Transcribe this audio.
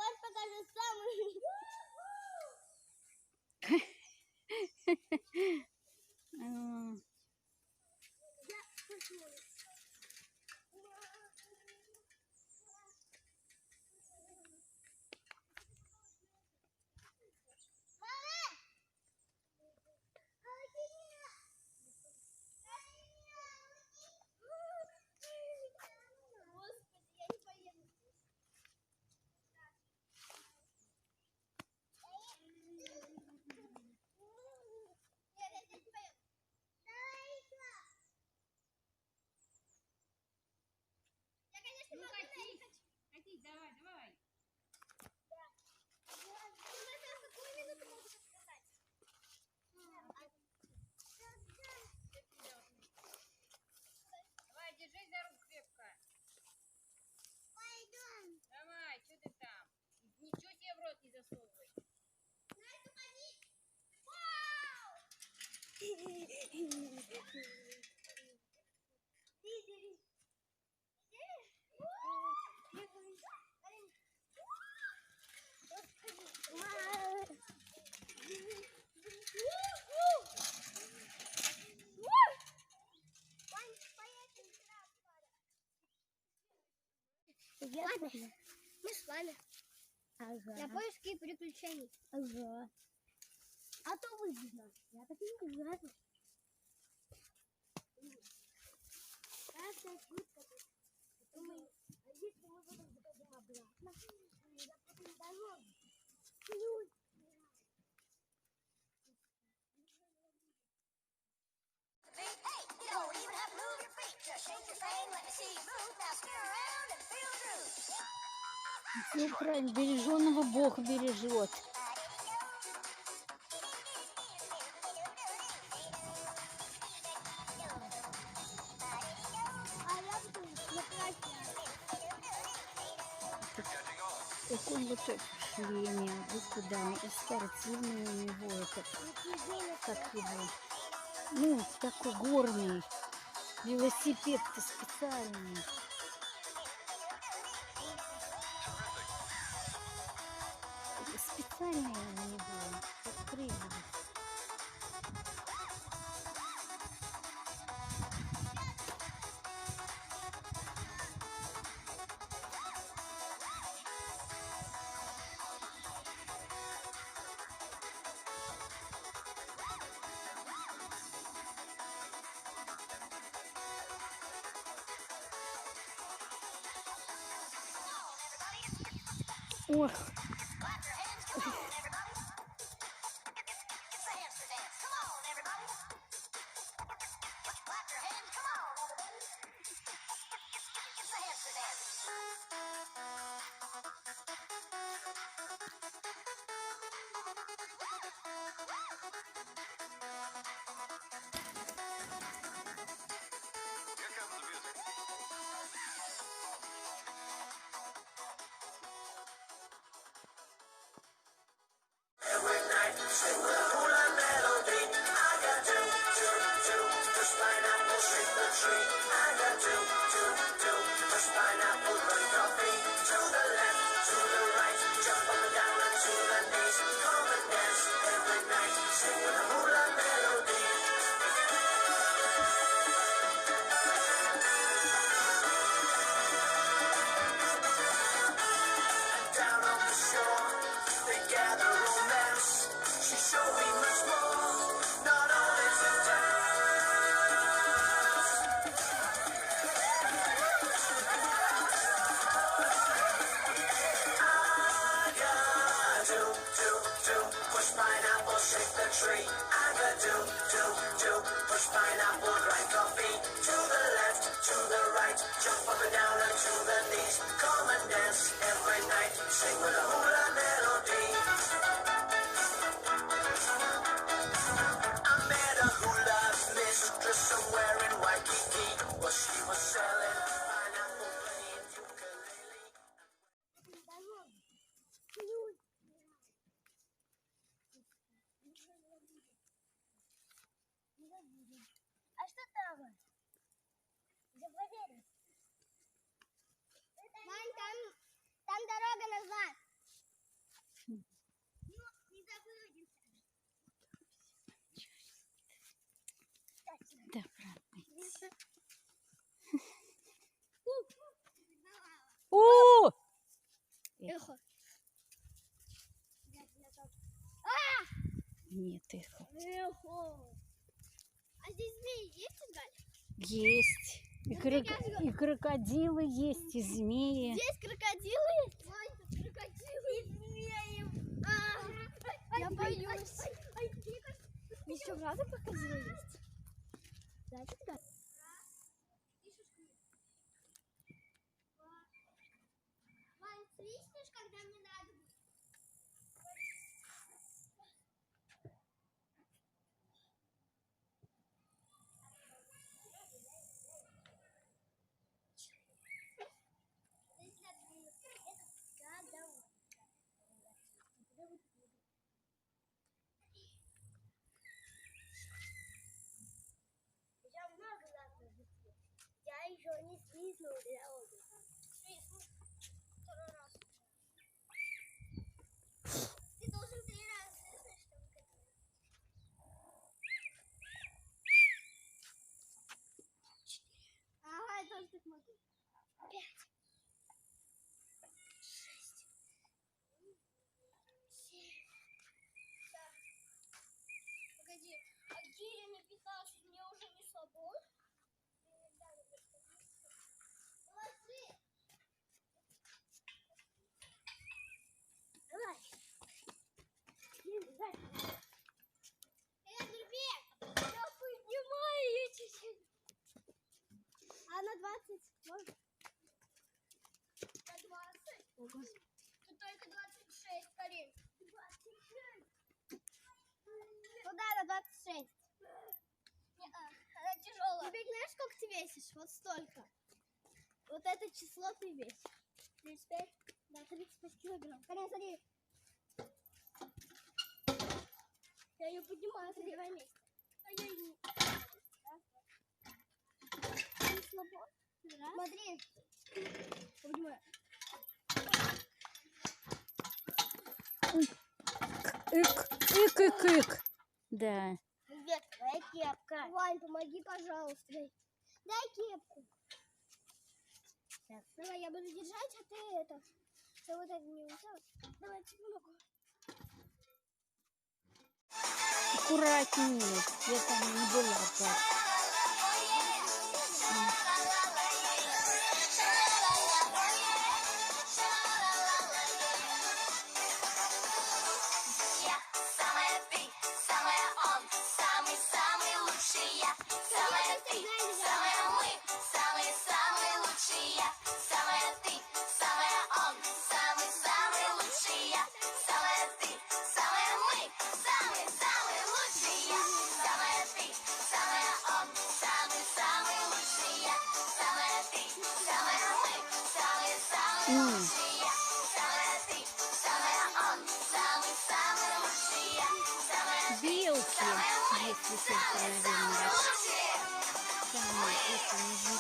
сейчас покажу самый. Ну, катись, катись, давай, давай. Какую минуту могу сказать? Давай, держись за руку крепко. Пойдем. Давай, что ты там? Ничего тебе в рот не засовывай. Мы с вами. Ага. На поиски приключений. Ага. А то вы без нас. Я так не знаю. Каждая шутка. Думаю, а если мы потом заходим обратно, я потом дорогу. Hey, you don't even have to move your feet. Just shake your thing, let me see you move. Now spin around and feel the groove. Все правильно, береженого Бог бережет. А я буду закрасить. Такой вот в шлеме, вот куда, и спортивный у него этот, как его, ну, такой горный, велосипед-то специальный. Специальный у него, как прыгает. Ох, Clap your hands, come on, everybody. It's the hamster dance. Come on, everybody. Clap your hands, come on, everybody. It's the hamster dance. Here comes the music. Every night, sing the hula melody. I got to push pineapple, shake the tree. I got to push pineapple, run coffee. To the left, to the right, jump up and down and to the knees. Come and dance every night, sing the hula melody. Down on the shore, they gather romance. She showed me much more, not only to dance. I got to push pineapple, shake the tree. I got to push pineapple, grind coffee. To the left, to the right, jump up and down and to the knees. Come and dance every night, sing with a hula melody. I met a hula mistress somewhere in Waikiki. Well, she was selling pineapple, playing ukulele. А что там? Запроверь. Мам, там дорога назад. О! Эхо. Нет, эхо. Эхо. А здесь змеи есть, Галь? Есть. И крокодилы есть, и змеи. Здесь крокодилы есть? Вань, тут крокодилы и змеи. Я боюсь. Еще раза крокодилы есть? Да, да. Вань, свистнешь, когда мне надо будет? Я много раз свистнул. Я еще не свистнул для отдыха. Свистнул. Второй раз. Ты должен 3 раза свистнуть, чтобы катиться. Ага, я тоже так могу. 5. 6. 7. Так. Погоди, а гирями питаться мне уже не слабо? Положи. Давай. Друзья, я поднимаю ее чуть-чуть. А на 20 можно? На 20? Ого. Тут только 26, Карин. 26. Ну да, на 26. Она тяжелая. Ты знаешь, сколько ты весишь? Вот столько. Вот это число ты весишь. 35? Да, 35 килограмм. Карин, смотри. Я ее поднимаю, согревай вместе. А я не... Не слабо? Раз. Смотри. Поднимаю. Ик. Да. Привет, твоя кепка. Вань, помоги, пожалуйста. Дай кепку. Так, давай, я буду держать, а ты это... Ты вот это не взял. Давай, тебе помогу. Аккуратнее. Я там не была. Так. Я самая ты, самая он, самый-самый лучший я. Самая ты, самая мы, самые-самые лучшие я. Самая ты, самая он, самый-самый лучший я. Самая ты, самая мы, самые-самые лучшие я. Самая ты, самая он, самый-самый лучший я. Самая ты, самая мы, самые-самые лучшие я. Самая ты, самая он, самый-самый лучший я. Самая ты, Белки, если все правильно. лучшие. Самые это не